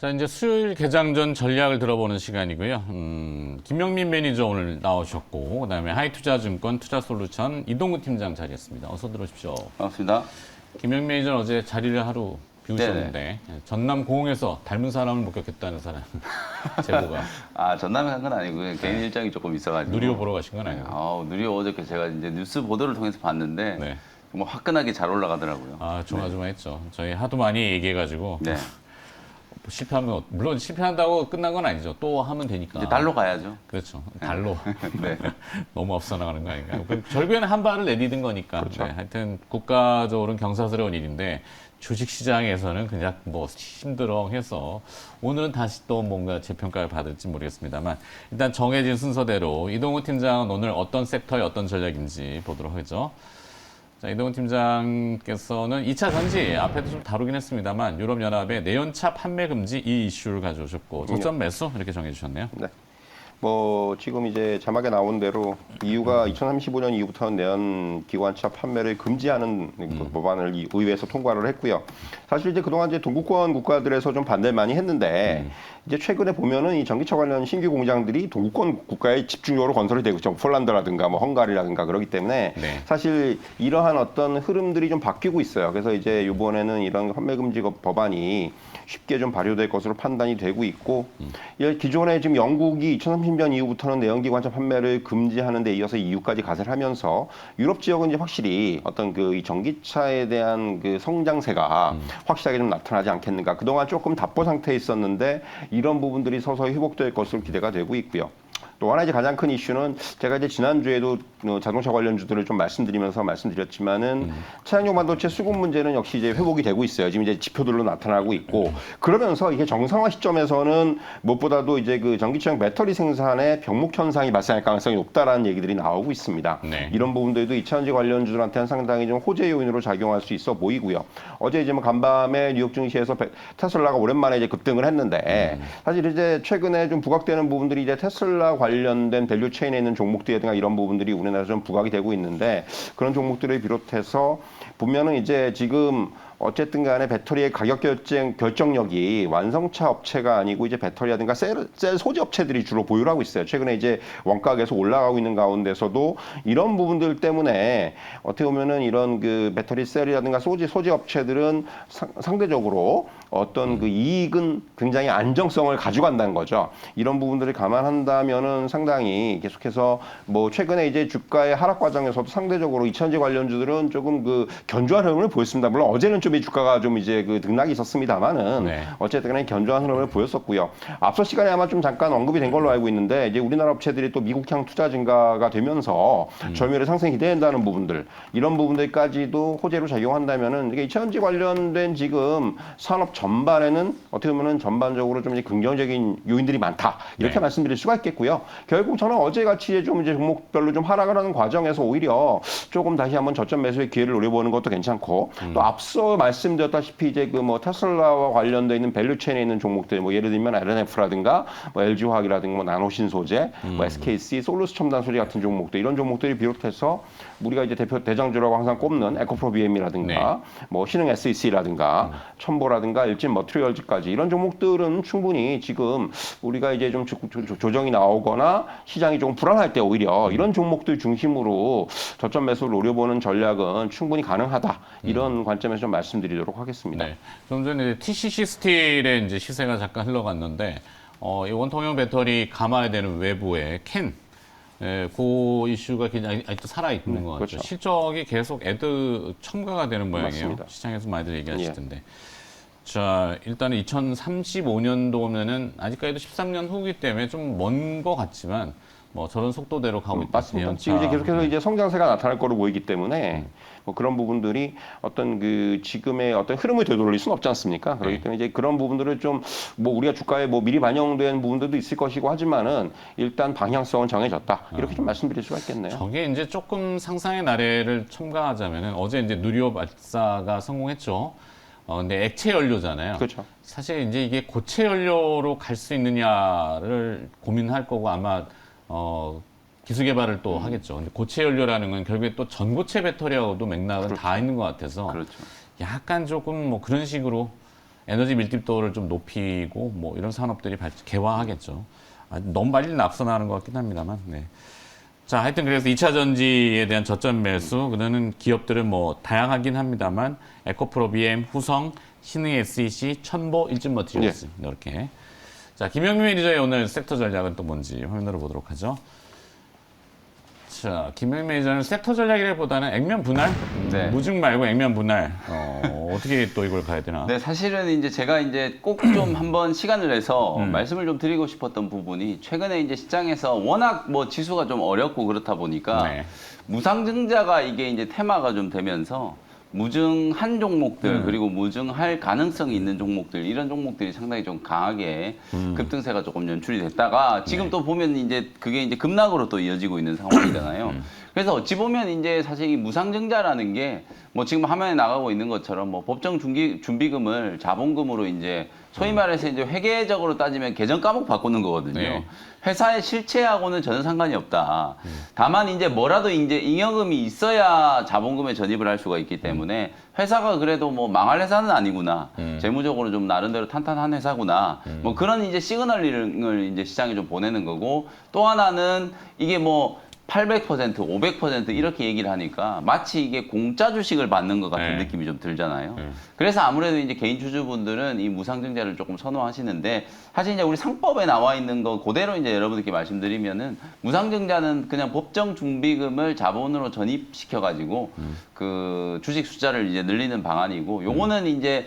자, 이제 수요일 개장 전 전략을 들어보는 시간이고요. 김영민 매니저 오늘 나오셨고, 그다음에 하이투자증권 투자솔루션 이동구 팀장 자리했습니다. 어서 들어오십시오. 반갑습니다. 김영민 매니저는 어제 자리를 하루 비우셨는데 전남 고흥에서 닮은 사람을 목격했다는 사람 제보가. 아, 전남에 간 건 아니고요. 개인 일정이 조금 있어가지고. 누리호 보러 가신 건 아니고. 누리호 어저께 제가 이제 뉴스 보도를 통해서 봤는데 네. 정말 화끈하게 잘 올라가더라고요. 아, 조마조마했죠. 저희 하도 많이 얘기해가지고 네. 실패하면 물론 실패한다고 끝난 건 아니죠. 또 하면 되니까. 이제 달로 가야죠. 그렇죠. 달로. 네. 너무 앞서 나가는 거 아닌가. 결국에는 한 발을 내디딘 거니까. 그렇죠. 네, 하여튼 국가적으로는 경사스러운 일인데 주식시장에서는 그냥 뭐 힘들어 해서 오늘은 다시 또 뭔가 재평가를 받을지 모르겠습니다만 일단 정해진 순서대로 이동우 팀장은 오늘 어떤 섹터의 어떤 전략인지 보도록 하죠. 자, 이동훈 팀장께서는 2차 전지 앞에도 좀 다루긴 했습니다만 유럽연합의 내연차 판매 금지 이 이슈를 가져오셨고 저점 매수 이렇게 정해주셨네요. 네. 뭐 지금 이제 자막에 나온 대로 EU가 2035년 이후부터는 내연 기관차 판매를 금지하는 그 법안을 의회에서 통과를 했고요. 사실 이제 그동안 이제 동구권 국가들에서 좀 반대를 많이 했는데 이제 최근에 보면은 이 전기차 관련 신규 공장들이 동구권 국가에 집중적으로 건설이 되고 있죠. 폴란드라든가 뭐 헝가리라든가 그렇기 때문에 네. 사실 이러한 어떤 흐름들이 좀 바뀌고 있어요. 그래서 이제 이번에는 이런 판매 금지 법안이 쉽게 좀 발효될 것으로 판단이 되고 있고 기존에 지금 영국이 2030년 이후부터는 내연기관차 판매를 금지하는 데 이어서 EU까지 가세를 하면서 유럽 지역은 이제 확실히 어떤 그 이 전기차에 대한 그 성장세가 확실하게 좀 나타나지 않겠는가. 그동안 조금 답보 상태에 있었는데 이런 부분들이 서서히 회복될 것으로 기대가 되고 있고요. 또 하나 이제 가장 큰 이슈는 제가 이제 지난주에도 자동차 관련주들을 좀 말씀드렸지만은 차량용 반도체 수급 문제는 역시 이제 회복이 되고 있어요. 지금 이제 지표들로 나타나고 있고 그러면서 이게 정상화 시점에서는 무엇보다도 이제 그 전기차용 배터리 생산에 병목 현상이 발생할 가능성이 높다라는 얘기들이 나오고 있습니다. 네. 이런 부분들도 2차전지 관련주들한테는 상당히 좀 호재 요인으로 작용할 수 있어 보이고요. 어제 이제 뭐 간밤에 뉴욕 증시에서 테슬라가 오랜만에 이제 급등을 했는데 사실 이제 최근에 좀 부각되는 부분들이 이제 테슬라 관련된 밸류 체인에 있는 종목들이라든가 이런 부분들이 우리나라에서 좀 부각이 되고 있는데 그런 종목들을 비롯해서 보면은 이제 지금 어쨌든 간에 배터리의 가격 결정력이 완성차 업체가 아니고 이제 배터리라든가 셀 소재 업체들이 주로 보유를 하고 있어요. 최근에 이제 원가가 계속 올라가고 있는 가운데서도 이런 부분들 때문에 어떻게 보면은 이런 그 배터리 셀이라든가 소재 업체들은 상대적으로 어떤 그 이익은 굉장히 안정성을 가져간다는 거죠. 이런 부분들을 감안한다면은 상당히 계속해서 뭐 최근에 이제 주가의 하락 과정에서도 상대적으로 2차전지 관련주들은 조금 그 견조한 흐름을 보였습니다. 물론 어제는 좀 이 주가가 좀 이제 그 등락이 있었습니다만은 네. 어쨌든 간에 견조한 흐름을 보였었고요. 앞서 시간에 아마 좀 잠깐 언급이 된 걸로 알고 있는데 이제 우리나라 업체들이 또 미국향 투자 증가가 되면서 점유율의 상승이 기대된다는 부분들 이런 부분들까지도 호재로 작용한다면은 이게 2차전지 관련된 지금 산업 전반에는 어떻게 보면은 전반적으로 좀 이제 긍정적인 요인들이 많다 이렇게 네. 말씀드릴 수가 있겠고요. 결국 저는 어제 같이 좀 이제 종목별로 좀 하락을 하는 과정에서 오히려 조금 다시 한번 저점 매수의 기회를 노려보는 것도 괜찮고 또 앞서 말씀드렸다시피 이제 그 뭐 테슬라와 관련돼 있는 밸류체인에 있는 종목들 뭐 예를 들면 LNF라든가 뭐 LG화학이라든가 뭐 나노신소재, 뭐 SKC, 솔루스 첨단 소재 같은 종목들 이런 종목들이 비롯해서 우리가 이제 대장주라고 항상 꼽는 에코프로 BM이라든가 뭐 신흥 SEC라든가 첨보라든가 일진 머티리얼즈까지 이런 종목들은 충분히 지금 우리가 이제 좀 조정이 나오거나 시장이 좀 불안할 때 오히려 이런 종목들 중심으로 저점 매수를 노려보는 전략은 충분히 가능하다 이런 관점에서 좀 말씀드리도록 하겠습니다. 네. 좀 전에 TCC 스틸의 이제 시세가 잠깐 흘러갔는데 이 원통형 배터리 감아야 되는 외부의 캔 그 이슈가 굉장히 아직도 살아있는 것 같죠. 그렇죠. 실적이 계속 첨가가 되는 모양이에요. 맞습니다. 시장에서 많이들 얘기하시던데. 자, 일단은 2035년도면은 아직까지도 13년 후기 때문에 좀 먼 것 같지만 뭐 저런 속도대로 가고 있다. 맞습니다. 지금 이제 계속해서 이제 성장세가 나타날 거로 보이기 때문에 뭐 그런 부분들이 어떤 그 지금의 어떤 흐름을 되돌릴 수는 없지 않습니까? 그렇기 때문에 이제 그런 부분들을 좀 뭐 우리가 주가에 뭐 미리 반영된 부분들도 있을 것이고 하지만은 일단 방향성은 정해졌다. 이렇게 좀 말씀드릴 수가 있겠네요. 저게 이제 조금 상상의 나래를 첨가하자면은 어제 이제 누리호 발사가 성공했죠. 근데 액체 연료잖아요. 그렇죠. 사실 이제 이게 고체 연료로 갈 수 있느냐를 고민할 거고 아마 기술 개발을 또 하겠죠. 근데 고체 연료라는 건 결국에 또 전고체 배터리하고도 맥락은 다 있는 것 같아서 그렇죠. 약간 조금 뭐 그런 식으로 에너지 밀집도를 좀 높이고 뭐 이런 산업들이 개화하겠죠. 너무 빨리 앞서나가는 것 같긴 합니다만. 네. 자, 하여튼 그래서 2차 전지에 대한 저점 매수, 그는 기업들은 뭐 다양하긴 합니다만 에코프로 BM, 후성, 신흥 SEC, 천보, 일진머티리얼스 이렇게. 자, 김영민 매니저의 오늘 섹터 전략은 또 뭔지 화면으로 보도록 하죠. 자, 김영민 매니저는 섹터 전략이라기보다는 액면 분할, 네. 무증 말고 액면 분할. 어떻게 또 이걸 가야 되나? 네, 사실은 이제 제가 이제 꼭 좀 한번 시간을 내서 말씀을 좀 드리고 싶었던 부분이 최근에 이제 시장에서 워낙 뭐 지수가 좀 어렵고 그렇다 보니까 네. 무상증자가 이게 이제 테마가 좀 되면서 무증한 종목들 그리고 무증할 가능성이 있는 종목들 이런 종목들이 상당히 좀 강하게 급등세가 조금 연출이 됐다가 지금 또 보면 이제 그게 이제 급락으로 또 이어지고 있는 상황이잖아요. 그래서 어찌 보면 이제 사실 이 무상증자라는 게 뭐 지금 화면에 나가고 있는 것처럼 뭐 법정 준비금을 자본금으로 이제 소위 말해서 이제 회계적으로 따지면 계정 과목 바꾸는 거거든요. 네. 회사의 실체하고는 전혀 상관이 없다. 다만 이제 뭐라도 이제 잉여금이 있어야 자본금에 전입을 할 수가 있기 때문에 회사가 그래도 뭐 망할 회사는 아니구나. 재무적으로 좀 나름대로 탄탄한 회사구나. 뭐 그런 이제 시그널링을 이제 시장에 좀 보내는 거고 또 하나는 이게 뭐 800%, 500% 이렇게 얘기를 하니까 마치 이게 공짜 주식을 받는 것 같은 네. 느낌이 좀 들잖아요. 그래서 아무래도 이제 개인 주주분들은 이 무상증자를 조금 선호하시는데 사실 이제 우리 상법에 나와 있는 거 그대로 이제 여러분들께 말씀드리면은 무상증자는 그냥 법정 준비금을 자본으로 전입시켜 가지고 그 주식 숫자를 이제 늘리는 방안이고 요거는 이제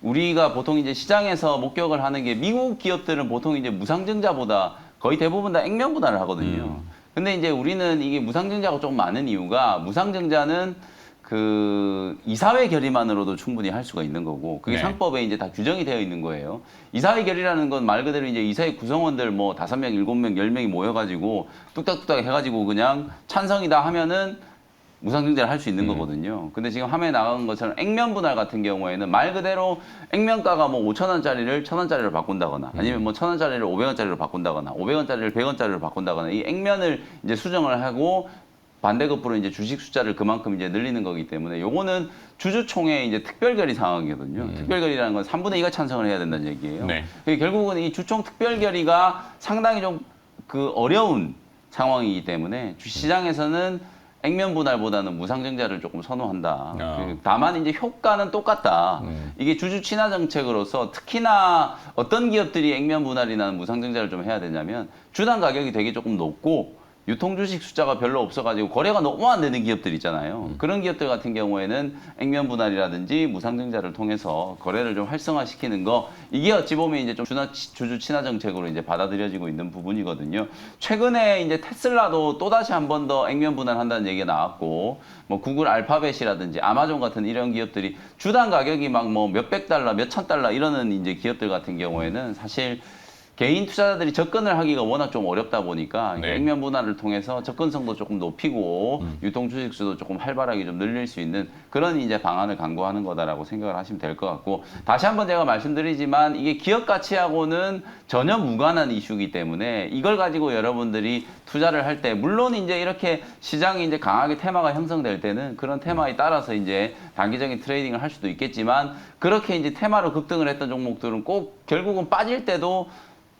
우리가 보통 이제 시장에서 목격을 하는 게 미국 기업들은 보통 이제 무상증자보다 거의 대부분 다 액면 분할을 하거든요. 근데 이제 우리는 이게 무상증자가 조금 많은 이유가 무상증자는 그 이사회 결의만으로도 충분히 할 수가 있는 거고 그게 네. 상법에 이제 다 규정이 되어 있는 거예요. 이사회 결의라는 건 말 그대로 이제 이사회 구성원들 뭐 5명, 7명, 10명이 모여가지고 뚝딱뚝딱 해가지고 그냥 찬성이다 하면은 무상증자를 할 수 있는 거거든요. 근데 지금 화면에 나간 것처럼 액면 분할 같은 경우에는 말 그대로 액면가가 뭐 5,000원짜리를 1,000원짜리로 바꾼다거나 아니면 뭐 1,000원짜리를 500원짜리로 바꾼다거나 500원짜리를 100원짜리로 바꾼다거나 이 액면을 이제 수정을 하고 반대급부로 이제 주식 숫자를 그만큼 이제 늘리는 거기 때문에 요거는 주주총회 이제 특별결의 상황이거든요. 특별결의라는 건 3분의 2가 찬성을 해야 된다는 얘기예요. 네. 결국은 이 주총 특별결의가 상당히 좀 그 어려운 상황이기 때문에 주시장에서는 액면 분할보다는 무상증자를 조금 선호한다. 다만 이제 효과는 똑같다. 이게 주주 친화 정책으로서 특히나 어떤 기업들이 액면 분할이나 무상증자를 좀 해야 되냐면 주당 가격이 되게 조금 높고 유통 주식 숫자가 별로 없어가지고 거래가 너무 안 되는 기업들 있잖아요. 그런 기업들 같은 경우에는 액면 분할이라든지 무상증자를 통해서 거래를 좀 활성화시키는 거 이게 어찌 보면 이제 좀 주주 친화 정책으로 이제 받아들여지고 있는 부분이거든요. 최근에 이제 테슬라도 또 다시 한 번 더 액면 분할한다는 얘기가 나왔고, 뭐 구글 알파벳이라든지 아마존 같은 이런 기업들이 주당 가격이 막 뭐 몇백 달러, 몇천 달러 이러는 이제 기업들 같은 경우에는 사실 개인 투자자들이 접근을 하기가 워낙 좀 어렵다 보니까 네. 액면 분할을 통해서 접근성도 조금 높이고 유통 주식수도 조금 활발하게 좀 늘릴 수 있는 그런 이제 방안을 강구하는 거다라고 생각을 하시면 될 것 같고 다시 한번 제가 말씀드리지만 이게 기업 가치하고는 전혀 무관한 이슈이기 때문에 이걸 가지고 여러분들이 투자를 할 때 물론 이제 이렇게 시장이 이제 강하게 테마가 형성될 때는 그런 테마에 따라서 이제 단기적인 트레이딩을 할 수도 있겠지만 그렇게 이제 테마로 급등을 했던 종목들은 꼭 결국은 빠질 때도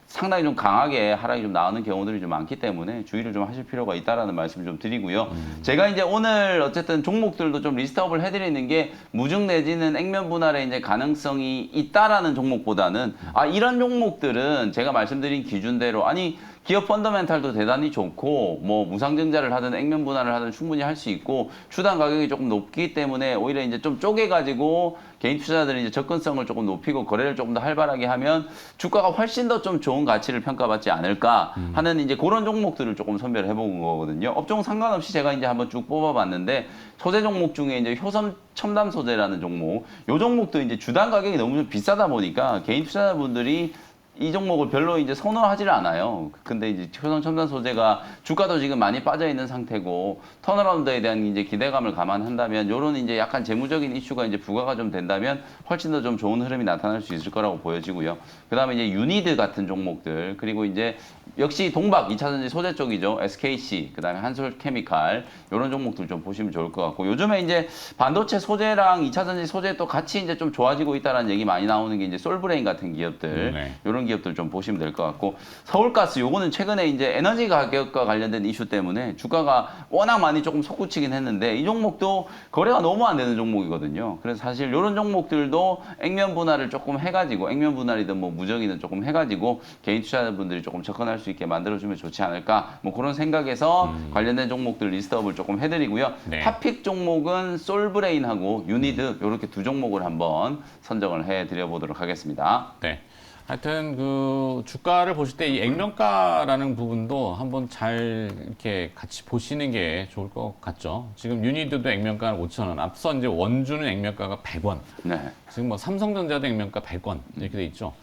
상당히 좀 강하게 하락이 좀 나오는 경우들이 좀 많기 때문에 주의를 좀 하실 필요가 있다라는 말씀을 좀 드리고요. 제가 이제 오늘 어쨌든 종목들도 좀 리스트업을 해드리는 게 무증 내지는 액면 분할의 이제 가능성이 있다라는 종목보다는 이런 종목들은 제가 말씀드린 기준대로 아니 기업 펀더멘탈도 대단히 좋고 뭐 무상증자를 하든 액면 분할을 하든 충분히 할 수 있고 주당 가격이 조금 높기 때문에 오히려 이제 좀 쪼개가지고 개인 투자자들이 이제 접근성을 조금 높이고 거래를 조금 더 활발하게 하면 주가가 훨씬 더 좀 좋은 가치를 평가받지 않을까 하는 이제 그런 종목들을 조금 선별해 본 거거든요. 업종 상관없이 제가 이제 한번 쭉 뽑아봤는데 소재 종목 중에 이제 효섬 첨단 소재라는 종목, 요 종목도 이제 주당 가격이 너무 좀 비싸다 보니까 개인 투자자분들이 이 종목을 별로 이제 선호하지를 않아요. 근데 이제 효성 첨단 소재가 주가도 지금 많이 빠져 있는 상태고 턴어라운드에 대한 이제 기대감을 감안한다면 요런 이제 약간 재무적인 이슈가 이제 부과가 좀 된다면 훨씬 더 좀 좋은 흐름이 나타날 수 있을 거라고 보여지고요. 그다음에 이제 유니드 같은 종목들 그리고 이제 역시 동박 2차전지 소재 쪽이죠. SKC, 그다음에 한솔케미칼 이런 종목들 좀 보시면 좋을 것 같고 요즘에 이제 반도체 소재랑 2차전지 소재 또 같이 이제 좀 좋아지고 있다는 얘기 많이 나오는 게 이제 솔브레인 같은 기업들 네. 이런 기업들 좀 보시면 될 것 같고 서울가스 요거는 최근에 이제 에너지 가격과 관련된 이슈 때문에 주가가 워낙 많이 조금 솟구치긴 했는데 이 종목도 거래가 너무 안 되는 종목이거든요. 그래서 사실 이런 종목들도 액면 분할을 조금 해가지고 액면 분할이든 뭐 무정이든 조금 해가지고 개인 투자자분들이 조금 접근할 수 있게 만들어주면 좋지 않을까 뭐 그런 생각에서 관련된 종목들 리스트업을 조금 해드리고요. 네. 탑픽 종목은 솔브레인하고 유니드 이렇게 두 종목을 한번 선정을 해드려보도록 하겠습니다. 네. 하여튼 그 주가를 보실 때 이 액면가라는 부분도 한번 잘 이렇게 같이 보시는 게 좋을 것 같죠. 지금 유니드도 액면가는 5,000원. 앞서 이제 원주는 액면가가 100원. 네. 지금 뭐 삼성전자도 액면가 100원 이렇게 돼 있죠.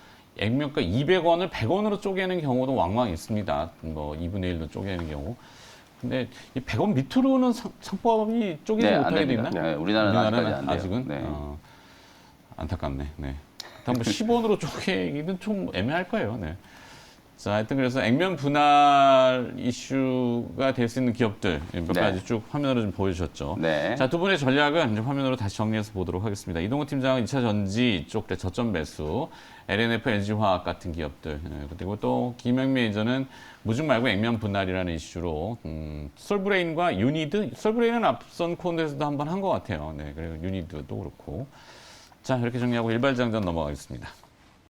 액면가 200원을 100원으로 쪼개는 경우도 왕왕 있습니다. 뭐 2분의 1로 쪼개는 경우. 근데 이 100원 밑으로는 상법이 쪼개지 네, 안 못하게 돼 됩니다. 있나? 네, 우리나라는 아직까지 안 돼요. 아직은 네. 안타깝네. 네. 일단 뭐 10원으로 쪼개기는 좀 애매할 거예요. 네. 자, 하여튼 그래서 액면 분할 이슈가 될 수 있는 기업들 몇 네. 가지 쭉 화면으로 좀 보여주셨죠. 네. 자, 두 분의 전략은 이제 화면으로 다시 정리해서 보도록 하겠습니다. 이동호 팀장은 2차 전지 쪽 때 저점 매수, LNF, LG화학 같은 기업들, 그리고 또 김영민 매니저는 무증 말고 액면 분할이라는 이슈로 솔브레인과 유니드, 솔브레인은 앞선 코너에서도 한번 한 것 같아요. 네, 그리고 유니드도 그렇고. 자, 이렇게 정리하고 일발장전 넘어가겠습니다.